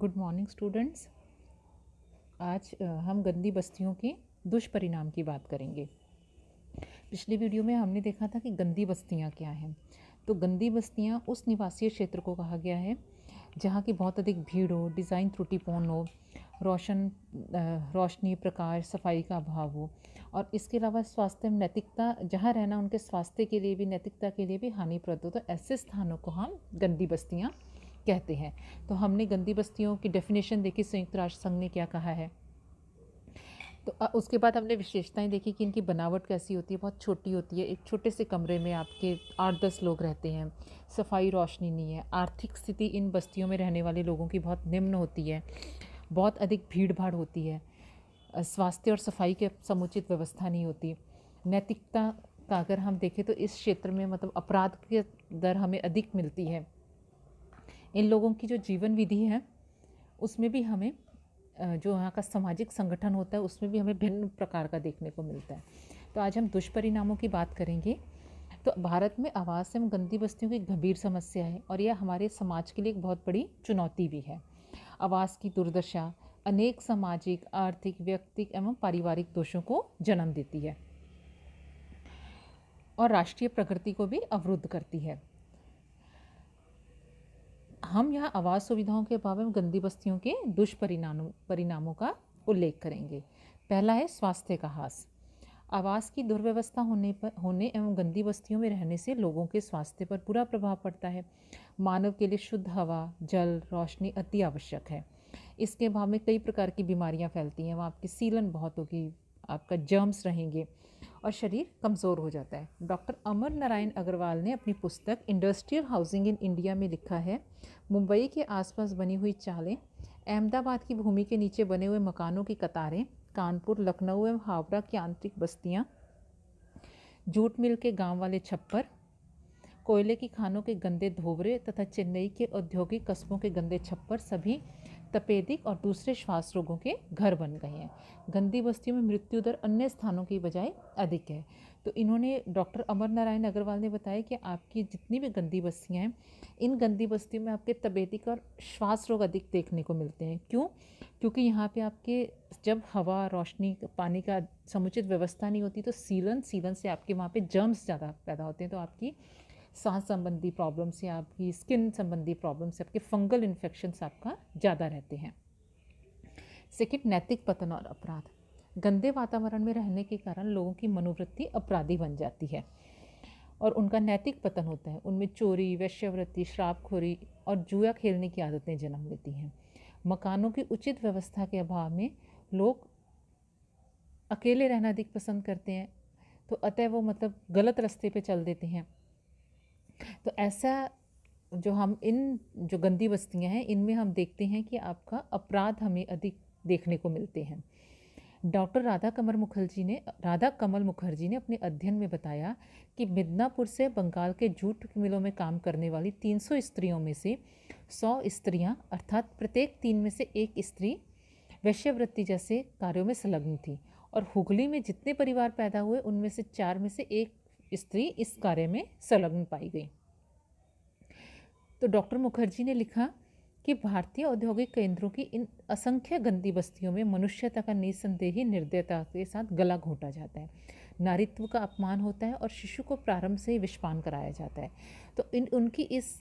Good morning students. आज हम गंदी बस्तियों के दुष्परिणाम की बात करेंगे। पिछली वीडियो में हमने देखा था कि गंदी बस्तियां क्या हैं। तो गंदी बस्तियां उस निवासीय क्षेत्र को कहा गया है जहाँ की बहुत अधिक भीड़ हो, डिज़ाइन त्रुटिपूर्ण हो, रोशनी, प्रकाश, सफाई का अभाव हो और इसके अलावा स्वास्थ्य में नैतिकता, जहाँ रहना उनके स्वास्थ्य के लिए भी, नैतिकता के लिए भी हानिप्रद हो, तो ऐसे स्थानों को हम गंदी बस्तियाँ कहते हैं। तो हमने गंदी बस्तियों की डेफिनेशन देखी, संयुक्त राष्ट्र संघ ने क्या कहा है। तो उसके बाद हमने विशेषताएं देखी कि इनकी बनावट कैसी होती है। बहुत छोटी होती है, एक छोटे से कमरे में आपके 8-10 लोग रहते हैं, सफाई, रोशनी नहीं है, आर्थिक स्थिति इन बस्तियों में रहने वाले लोगों की बहुत निम्न होती है, बहुत अधिक भीड़ भाड़ होती है, स्वास्थ्य और सफाई की समुचित व्यवस्था नहीं होती। नैतिकता का अगर हम देखें तो इस क्षेत्र में मतलब अपराध की दर हमें अधिक मिलती है। इन लोगों की जो जीवन विधि है उसमें भी हमें जो यहाँ का सामाजिक संगठन होता है उसमें भी हमें भिन्न प्रकार का देखने को मिलता है। तो आज हम दुष्परिणामों की बात करेंगे। तो भारत में आवास एवं गंदी बस्तियों की गंभीर समस्या है और यह हमारे समाज के लिए एक बहुत बड़ी चुनौती भी है। आवास की दुर्दशा अनेक सामाजिक, आर्थिक, व्यक्तिगत एवं पारिवारिक दोषों को जन्म देती है और राष्ट्रीय प्रगति को भी अवरुद्ध करती है। हम यहाँ आवास सुविधाओं के अभाव में गंदी बस्तियों के दुष्परिणामों का उल्लेख करेंगे। पहला है स्वास्थ्य का ह्रास। आवास की दुर्व्यवस्था होने एवं गंदी बस्तियों में रहने से लोगों के स्वास्थ्य पर बुरा प्रभाव पड़ता है। मानव के लिए शुद्ध हवा, जल, रोशनी अति आवश्यक है। इसके अभाव में कई प्रकार की बीमारियां फैलती हैं। वहाँ आपकी सीलन बहुत होगी, आपका जर्म्स रहेंगे और शरीर कमज़ोर हो जाता है। डॉक्टर अमर नारायण अग्रवाल ने अपनी पुस्तक इंडस्ट्रियल हाउसिंग इन इंडिया में लिखा है, मुंबई के आसपास बनी हुई चालें, अहमदाबाद की भूमि के नीचे बने हुए मकानों की कतारें, कानपुर, लखनऊ एवं हावड़ा की आंतरिक बस्तियाँ, जूट मिल के गांव वाले छप्पर, कोयले की खानों के गंदे धोबरे तथा चेन्नई के औद्योगिक कस्बों के गंदे छप्पर सभी तपेदिक और दूसरे श्वास रोगों के घर बन गए हैं। गंदी बस्तियों में मृत्यु दर अन्य स्थानों की बजाय अधिक है। तो इन्होंने, डॉक्टर अमर नारायण अग्रवाल ने बताया कि आपकी जितनी भी गंदी बस्तियाँ हैं, इन गंदी बस्तियों में आपके तपेदिक और श्वास रोग अधिक देखने को मिलते हैं। क्यों? क्योंकि यहाँ पे आपके जब हवा, रोशनी, पानी का समुचित व्यवस्था नहीं होती तो सीलन से आपके वहाँ पे जर्म्स ज़्यादा पैदा होते हैं। तो आपकी सांस संबंधी प्रॉब्लम्स या आपकी स्किन संबंधी प्रॉब्लम्स, आपके फंगल इन्फेक्शंस आपका ज़्यादा रहते हैं। सेकेंड, नैतिक पतन और अपराध। गंदे वातावरण में रहने के कारण लोगों की मनोवृत्ति अपराधी बन जाती है और उनका नैतिक पतन होता है। उनमें चोरी, वेश्यावृत्ति, शराबखोरी और जुआ खेलने की आदतें जन्म लेती हैं। मकानों की उचित व्यवस्था के अभाव में लोग अकेले रहना अधिक पसंद करते हैं, तो अतः वो मतलब गलत रास्ते पे चल देते हैं। तो ऐसा जो हम इन जो गंदी बस्तियां हैं इनमें हम देखते हैं कि आपका अपराध हमें अधिक देखने को मिलते हैं। डॉक्टर राधा कमल मुखर्जी ने अपने अध्ययन में बताया कि मिदनापुर से बंगाल के जूट मिलों में काम करने वाली 300 स्त्रियों में से 100 स्त्रियां, अर्थात प्रत्येक 3 में से 1 स्त्री वेश्यावृत्ति जैसे कार्यों में संलग्न थी और हुगली में जितने परिवार पैदा हुए उनमें से 4 में से 1 स्त्री इस कार्य में संलग्न पाई गई। तो डॉक्टर मुखर्जी ने लिखा कि भारतीय औद्योगिक केंद्रों की इन असंख्य गंदी बस्तियों में मनुष्यता का निस्संदेही निर्दयता के साथ गला घोंटा जाता है, नारीत्व का अपमान होता है और शिशु को प्रारंभ से ही विषपान कराया जाता है। तो उनकी इस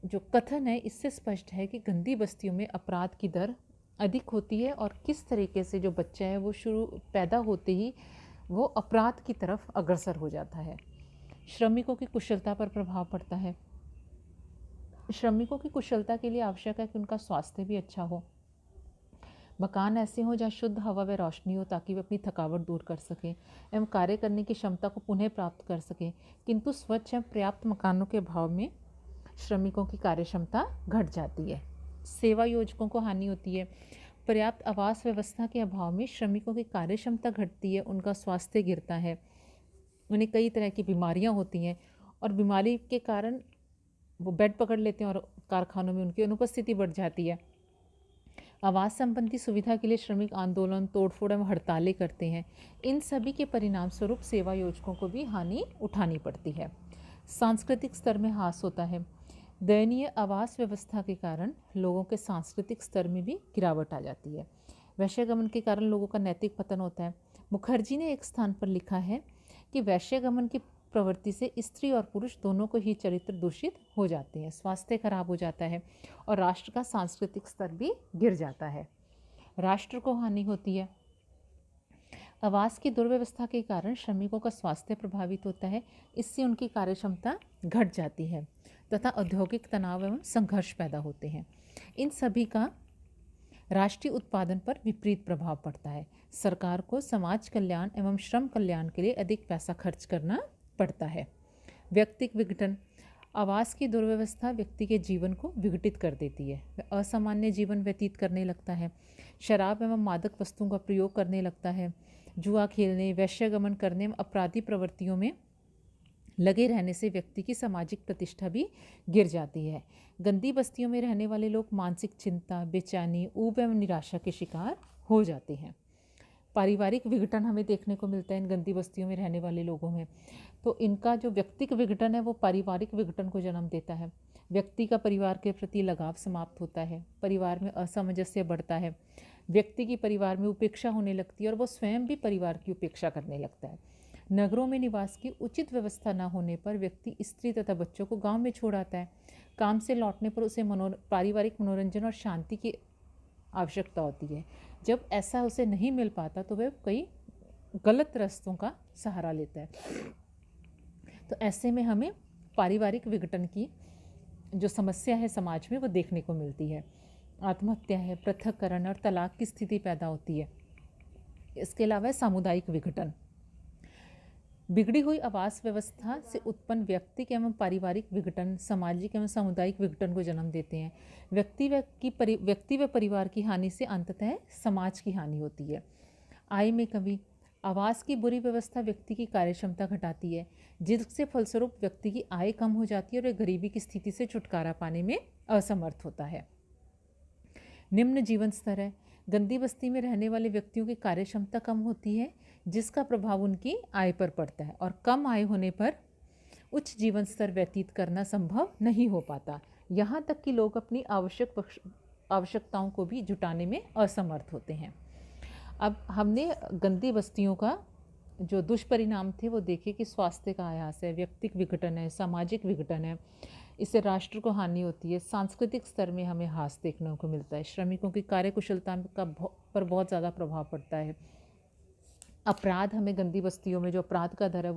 जो कथन है इससे स्पष्ट है कि गंदी बस्तियों में अपराध की दर अधिक होती है और किस तरीके से जो बच्चा है वो पैदा होते ही वो अपराध की तरफ अग्रसर हो जाता है। श्रमिकों की कुशलता पर प्रभाव पड़ता है। श्रमिकों की कुशलता के लिए आवश्यक है कि उनका स्वास्थ्य भी अच्छा हो, मकान ऐसे हों जहाँ शुद्ध हवा व रोशनी हो ताकि वे अपनी थकावट दूर कर सकें एवं कार्य करने की क्षमता को पुनः प्राप्त कर सकें। किंतु स्वच्छ एवं पर्याप्त मकानों के अभाव में श्रमिकों की कार्य क्षमता घट जाती है, सेवा योजकों को हानि होती है। पर्याप्त आवास व्यवस्था के अभाव में श्रमिकों की कार्य क्षमता घटती है, उनका स्वास्थ्य गिरता है, उन्हें कई तरह की बीमारियां होती हैं और बीमारी के कारण वो बेड पकड़ लेते हैं और कारखानों में उनकी अनुपस्थिति बढ़ जाती है। आवास संबंधी सुविधा के लिए श्रमिक आंदोलन, तोड़फोड़ एवं हड़तालें करते हैं। इन सभी के परिणाम स्वरूप सेवा योजकों को भी हानि उठानी पड़ती है। सांस्कृतिक स्तर में ह्रास होता है। दयनीय आवास व्यवस्था के कारण लोगों के सांस्कृतिक स्तर में भी गिरावट आ जाती है। वैश्यगमन के कारण लोगों का नैतिक पतन होता है। मुखर्जी ने एक स्थान पर लिखा है कि वैश्यगमन की प्रवृत्ति से स्त्री और पुरुष दोनों को ही चरित्र दूषित हो जाते हैं, स्वास्थ्य खराब हो जाता है और राष्ट्र का सांस्कृतिक स्तर भी गिर जाता है। राष्ट्र को हानि होती है। आवास की दुर्व्यवस्था के कारण श्रमिकों का स्वास्थ्य प्रभावित होता है, इससे उनकी कार्यक्षमता घट जाती है तथा औद्योगिक तनाव एवं संघर्ष पैदा होते हैं। इन सभी का राष्ट्रीय उत्पादन पर विपरीत प्रभाव पड़ता है। सरकार को समाज कल्याण एवं श्रम कल्याण के लिए अधिक पैसा खर्च करना पड़ता है। व्यक्तिक विघटन। आवास की दुर्व्यवस्था व्यक्ति के जीवन को विघटित कर देती है। वह असामान्य जीवन व्यतीत करने लगता है, शराब एवं मादक वस्तुओं का प्रयोग करने लगता है, जुआ खेलने, वैश्यगमन करने एवं अपराधी प्रवृत्तियों में लगे रहने से व्यक्ति की सामाजिक प्रतिष्ठा भी गिर जाती है। गंदी बस्तियों में रहने वाले लोग मानसिक चिंता, बेचैनी, ऊब एवं निराशा के शिकार हो जाते हैं। पारिवारिक विघटन हमें देखने को मिलता है इन गंदी बस्तियों में रहने वाले लोगों में। तो इनका जो व्यक्तिक विघटन है वो पारिवारिक विघटन को जन्म देता है। व्यक्ति का परिवार के प्रति लगाव समाप्त होता है, परिवार में असमंजस्य बढ़ता है, व्यक्ति की परिवार में उपेक्षा होने लगती है और वो स्वयं भी परिवार की उपेक्षा करने लगता है। नगरों में निवास की उचित व्यवस्था न होने पर व्यक्ति स्त्री तथा बच्चों को गांव में छोड़ आता है। काम से लौटने पर उसे पारिवारिक मनोरंजन और शांति की आवश्यकता होती है। जब ऐसा उसे नहीं मिल पाता तो वह कई गलत रास्तों का सहारा लेता है। तो ऐसे में हमें पारिवारिक विघटन की जो समस्या है समाज में वो देखने को मिलती है। आत्महत्या है, पृथक्करण और तलाक की स्थिति पैदा होती है। इसके अलावा सामुदायिक विघटन। बिगड़ी हुई आवास व्यवस्था से उत्पन्न व्यक्तिक एवं पारिवारिक विघटन सामाजिक एवं सामुदायिक विघटन को जन्म देते हैं। व्यक्ति व परिवार की हानि से अंततः समाज की हानि होती है। आय में कमी। आवास की बुरी व्यवस्था व्यक्ति की कार्यक्षमता घटाती है, जिससे फलस्वरूप व्यक्ति की आय कम हो जाती है और वह गरीबी की स्थिति से छुटकारा पाने में असमर्थ होता है। निम्न जीवन स्तर है। गंदी बस्ती में रहने वाले व्यक्तियों की कार्यक्षमता कम होती है, जिसका प्रभाव उनकी आय पर पड़ता है और कम आय होने पर उच्च जीवन स्तर व्यतीत करना संभव नहीं हो पाता। यहाँ तक कि लोग अपनी आवश्यकताओं को भी जुटाने में असमर्थ होते हैं। अब हमने गंदी बस्तियों का जो दुष्परिणाम थे वो देखे कि स्वास्थ्य का आयास है, व्यक्तिक विघटन है, सामाजिक विघटन है, इससे राष्ट्र को हानि होती है, सांस्कृतिक स्तर में हमें ह्रास देखने को मिलता है, श्रमिकों की कार्यकुशलता पर बहुत ज़्यादा प्रभाव पड़ता है। अपराध, हमें गंदी बस्तियों में जो अपराध का दर है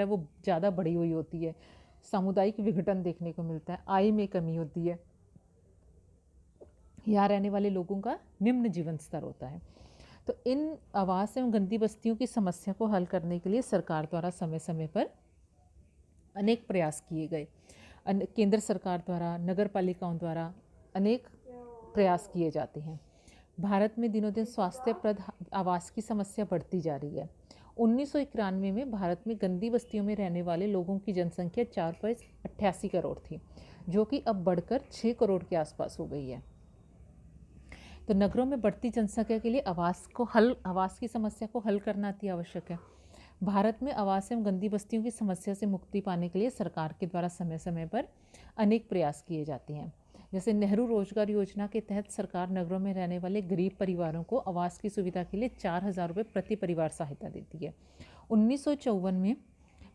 वो ज़्यादा बढ़ी हुई होती है। सामुदायिक विघटन देखने को मिलता है, आय में कमी होती है, यहाँ रहने वाले लोगों का निम्न जीवन स्तर होता है। तो इन आवास एवं गंदी बस्तियों की समस्या को हल करने के लिए सरकार द्वारा समय समय पर अनेक प्रयास किए गए। केंद्र सरकार द्वारा, नगर पालिकाओं द्वारा अनेक प्रयास किए जाते हैं। भारत में दिनों दिन स्वास्थ्यप्रद आवास की समस्या बढ़ती जा रही है। 1991 में भारत में गंदी बस्तियों में रहने वाले लोगों की जनसंख्या 4.88 करोड़ थी, जो कि अब बढ़कर 6 करोड़ के आसपास हो गई है। तो नगरों में बढ़ती जनसंख्या के लिए आवास की समस्या को हल करना अति आवश्यक है। भारत में आवास एवं गंदी बस्तियों की समस्या से मुक्ति पाने के लिए सरकार के द्वारा समय समय पर अनेक प्रयास किए जाते हैं। जैसे नेहरू रोजगार योजना के तहत सरकार नगरों में रहने वाले गरीब परिवारों को आवास की सुविधा के लिए 4,000 रुपये प्रति परिवार सहायता देती है। 1954 में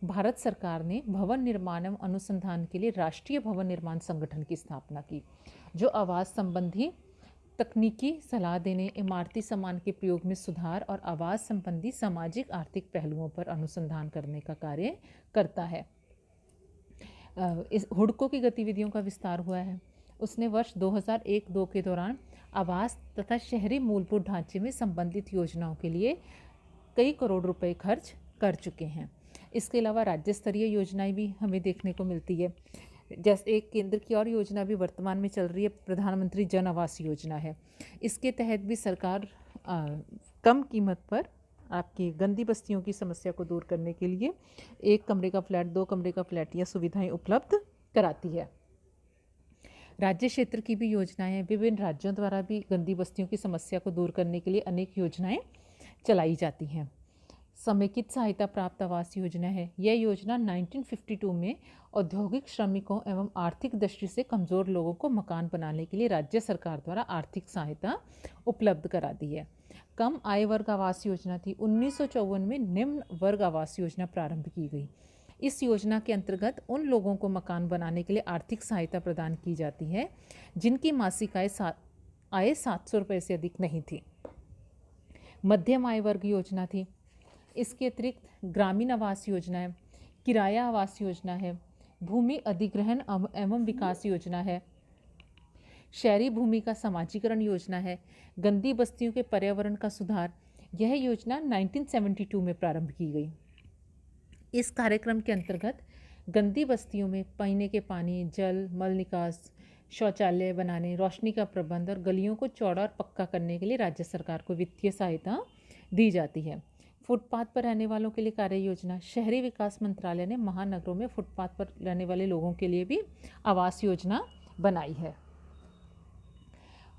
भारत सरकार ने भवन निर्माण एवं अनुसंधान के लिए राष्ट्रीय भवन निर्माण संगठन की स्थापना की, जो आवास संबंधी तकनीकी सलाह देने, इमारती सामान के प्रयोग में सुधार और आवास संबंधी सामाजिक आर्थिक पहलुओं पर अनुसंधान करने का कार्य करता है। इस हुडको की गतिविधियों का विस्तार हुआ है। उसने वर्ष 2001-2 के दौरान आवास तथा शहरी मूलभूत ढांचे में संबंधित योजनाओं के लिए कई करोड़ रुपए खर्च कर चुके हैं। इसके अलावा राज्य स्तरीय योजनाएं भी हमें देखने को मिलती है। जैसे एक केंद्र की और योजना भी वर्तमान में चल रही है, प्रधानमंत्री जन आवास योजना है। इसके तहत भी सरकार कम कीमत पर आपकी गंदी बस्तियों की समस्या को दूर करने के लिए 1 कमरे का फ्लैट, 2 कमरे का फ्लैट या सुविधाएं उपलब्ध कराती है। राज्य क्षेत्र की भी योजनाएं, विभिन्न राज्यों द्वारा भी गंदी बस्तियों की समस्या को दूर करने के लिए अनेक योजनाएं चलाई जाती हैं। समेकित सहायता प्राप्त आवास योजना है। यह योजना 1952 में औद्योगिक श्रमिकों एवं आर्थिक दृष्टि से कमज़ोर लोगों को मकान बनाने के लिए राज्य सरकार द्वारा आर्थिक सहायता उपलब्ध करा दी है। कम आय वर्ग आवास योजना थी। 1954 में निम्न वर्ग आवास योजना प्रारंभ की गई। इस योजना के अंतर्गत उन लोगों को मकान बनाने के लिए आर्थिक सहायता प्रदान की जाती है जिनकी मासिक आय 700 रुपये से अधिक नहीं थी। मध्यम आय वर्ग योजना थी। इसके अतिरिक्त ग्रामीण आवास योजना है, किराया आवास योजना है, भूमि अधिग्रहण एवं विकास योजना है, शहरी भूमि का समाजीकरण योजना है, गंदी बस्तियों के पर्यावरण का सुधार। यह योजना 1972 में प्रारंभ की गई। इस कार्यक्रम के अंतर्गत गंदी बस्तियों में पीने के पानी, जल, मल निकास, शौचालय बनाने, रोशनी का प्रबंध और गलियों को चौड़ा और पक्का करने के लिए राज्य सरकार को वित्तीय सहायता दी जाती है। फुटपाथ पर रहने वालों के लिए कार्य योजना। शहरी विकास मंत्रालय ने महानगरों में फुटपाथ पर रहने वाले लोगों के लिए भी आवास योजना बनाई है।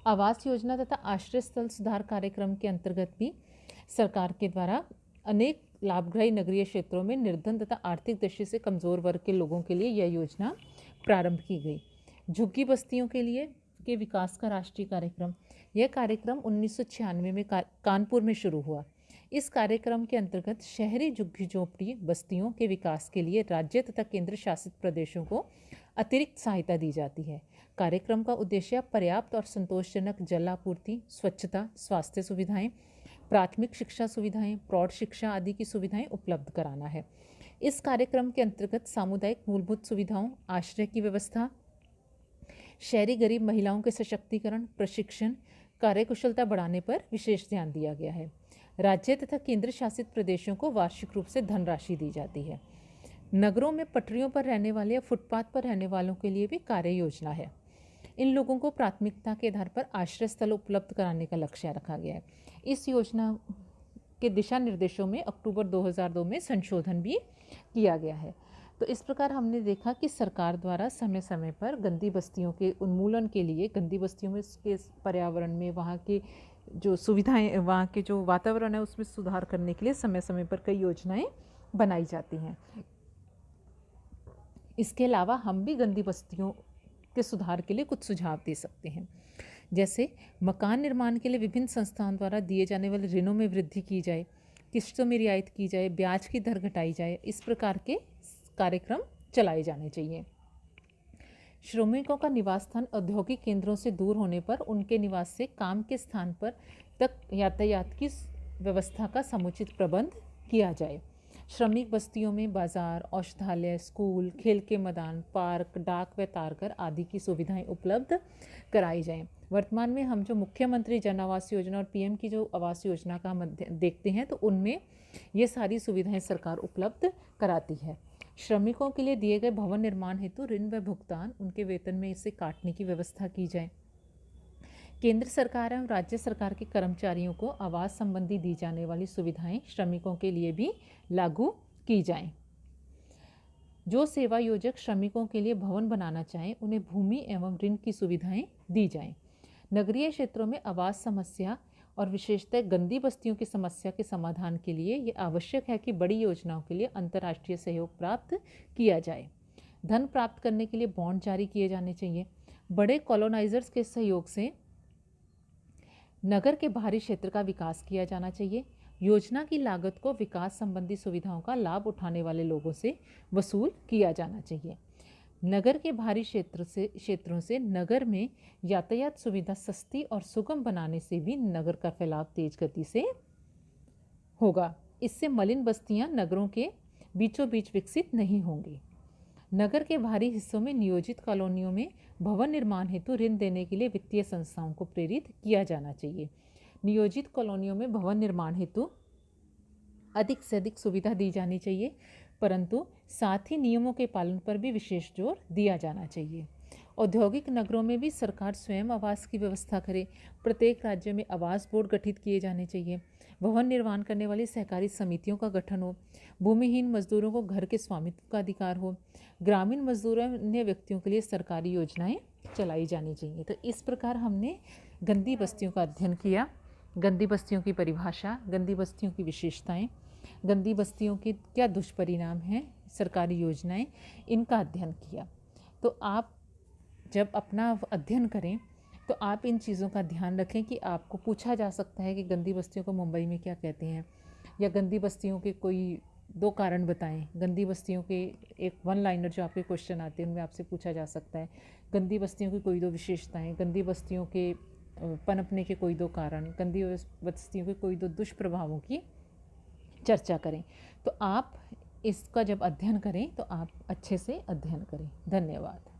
आवास योजना तथा आश्रय स्थल सुधार कार्यक्रम के अंतर्गत भी सरकार के द्वारा अनेक लाभग्राही नगरीय क्षेत्रों में निर्धन तथा आर्थिक दृष्टि से कमज़ोर वर्ग के लोगों के लिए यह योजना प्रारंभ की गई। झुग्गी बस्तियों के लिए के विकास का राष्ट्रीय कार्यक्रम। यह कार्यक्रम 1996 में कानपुर में शुरू हुआ। इस कार्यक्रम के अंतर्गत शहरी झुग्गी झोंपड़ी बस्तियों के विकास के लिए राज्य तथा केंद्र शासित प्रदेशों को अतिरिक्त सहायता दी जाती है। कार्यक्रम का उद्देश्य पर्याप्त और संतोषजनक जल आपूर्ति, स्वच्छता, स्वास्थ्य सुविधाएं, प्राथमिक शिक्षा सुविधाएं, प्रौढ़ शिक्षा आदि की सुविधाएं उपलब्ध कराना है। इस कार्यक्रम के अंतर्गत सामुदायिक मूलभूत सुविधाओं, आश्रय की व्यवस्था, शहरी गरीब महिलाओं के सशक्तिकरण, प्रशिक्षण, कार्यकुशलता बढ़ाने पर विशेष ध्यान दिया गया है। राज्य तथा केंद्र शासित प्रदेशों को वार्षिक रूप से धनराशि दी जाती है। नगरों में पटरियों पर रहने वाले या फुटपाथ पर रहने वालों के लिए भी कार्य योजना है। इन लोगों को प्राथमिकता के आधार पर आश्रय स्थल उपलब्ध कराने का लक्ष्य रखा गया है। इस योजना के दिशा निर्देशों में अक्टूबर 2002 में संशोधन भी किया गया है। तो इस प्रकार हमने देखा कि सरकार द्वारा समय समय पर गंदी बस्तियों के उन्मूलन के लिए, गंदी बस्तियों में के पर्यावरण में, वहाँ की जो सुविधाएं, वहाँ के जो वातावरण है उसमें सुधार करने के लिए समय समय पर कई योजनाएं बनाई जाती हैं। इसके अलावा हम भी गंदी बस्तियों के सुधार के लिए कुछ सुझाव दे सकते हैं। जैसे मकान निर्माण के लिए विभिन्न संस्थाओं द्वारा दिए जाने वाले ऋणों में वृद्धि की जाए, किस्तों में रियायत की जाए, ब्याज की दर घटाई जाए। इस प्रकार के कार्यक्रम चलाए जाने चाहिए। श्रमिकों का निवास स्थान औद्योगिक केंद्रों से दूर होने पर उनके निवास से काम के स्थान पर तक यातायात की व्यवस्था का समुचित प्रबंध किया जाए। श्रमिक बस्तियों में बाजार, औषधालय, स्कूल, खेल के मैदान, पार्क, डाक व तारघर आदि की सुविधाएं उपलब्ध कराई जाएं। वर्तमान में हम जो मुख्यमंत्री जन आवास योजना और पीएम की जो आवास योजना का हम देखते हैं तो उनमें ये सारी सुविधाएं सरकार उपलब्ध कराती है। श्रमिकों के लिए दिए गए भवन निर्माण हेतु ऋण व भुगतान उनके वेतन में इसे काटने की व्यवस्था की जाए। केंद्र सरकार एवं राज्य सरकार के कर्मचारियों को आवास संबंधी दी जाने वाली सुविधाएं श्रमिकों के लिए भी लागू की जाएं। जो सेवा योजक श्रमिकों के लिए भवन बनाना चाहें उन्हें भूमि एवं ऋण की सुविधाएं दी जाएं। नगरीय क्षेत्रों में आवास समस्या और विशेषतः गंदी बस्तियों की समस्या के समाधान के लिए ये आवश्यक है कि बड़ी योजनाओं के लिए अंतर्राष्ट्रीय सहयोग प्राप्त किया जाए। धन प्राप्त करने के लिए बॉन्ड जारी किए जाने चाहिए। बड़े कॉलोनाइजर्स के सहयोग से नगर के बाहरी क्षेत्र का विकास किया जाना चाहिए। योजना की लागत को विकास संबंधी सुविधाओं का लाभ उठाने वाले लोगों से वसूल किया जाना चाहिए। नगर के बाहरी क्षेत्रों से नगर में यातायात सुविधा सस्ती और सुगम बनाने से भी नगर का फैलाव तेज गति से होगा। इससे मलिन बस्तियां नगरों के बीचों बीच विकसित नहीं होंगी। नगर के बाहरी हिस्सों में नियोजित कॉलोनियों में भवन निर्माण हेतु ऋण देने के लिए वित्तीय संस्थाओं को प्रेरित किया जाना चाहिए। नियोजित कॉलोनियों में भवन निर्माण हेतु अधिक से अधिक सुविधा दी जानी चाहिए, परंतु साथ ही नियमों के पालन पर भी विशेष जोर दिया जाना चाहिए। औद्योगिक नगरों में भी सरकार स्वयं आवास की व्यवस्था करे। प्रत्येक राज्य में आवास बोर्ड गठित किए जाने चाहिए। भवन निर्माण करने वाली सहकारी समितियों का गठन हो। भूमिहीन मजदूरों को घर के स्वामित्व का अधिकार हो। ग्रामीण मजदूरों अन्य व्यक्तियों के लिए सरकारी योजनाएं चलाई जानी चाहिए। तो इस प्रकार हमने गंदी बस्तियों का अध्ययन किया, गंदी बस्तियों की परिभाषा, गंदी बस्तियों की विशेषताएं, गंदी बस्तियों के क्या दुष्परिणाम हैं, सरकारी योजनाएं, इनका अध्ययन किया। तो आप जब अपना अध्ययन करें तो आप इन चीज़ों का ध्यान रखें कि आपको पूछा जा सकता है कि गंदी बस्तियों को मुंबई में क्या कहते हैं, या गंदी बस्तियों के कोई 2 कारण बताएं। गंदी बस्तियों के एक वन लाइनर जो आपके क्वेश्चन आते हैं उनमें आपसे पूछा जा सकता है गंदी बस्तियों की कोई 2 विशेषताएं, गंदी बस्तियों के पनपने के कोई 2 कारण, गंदी बस्तियों के कोई 2 दुष्प्रभावों की चर्चा करें। तो आप इसका जब अध्ययन करें तो आप अच्छे से अध्ययन करें। धन्यवाद।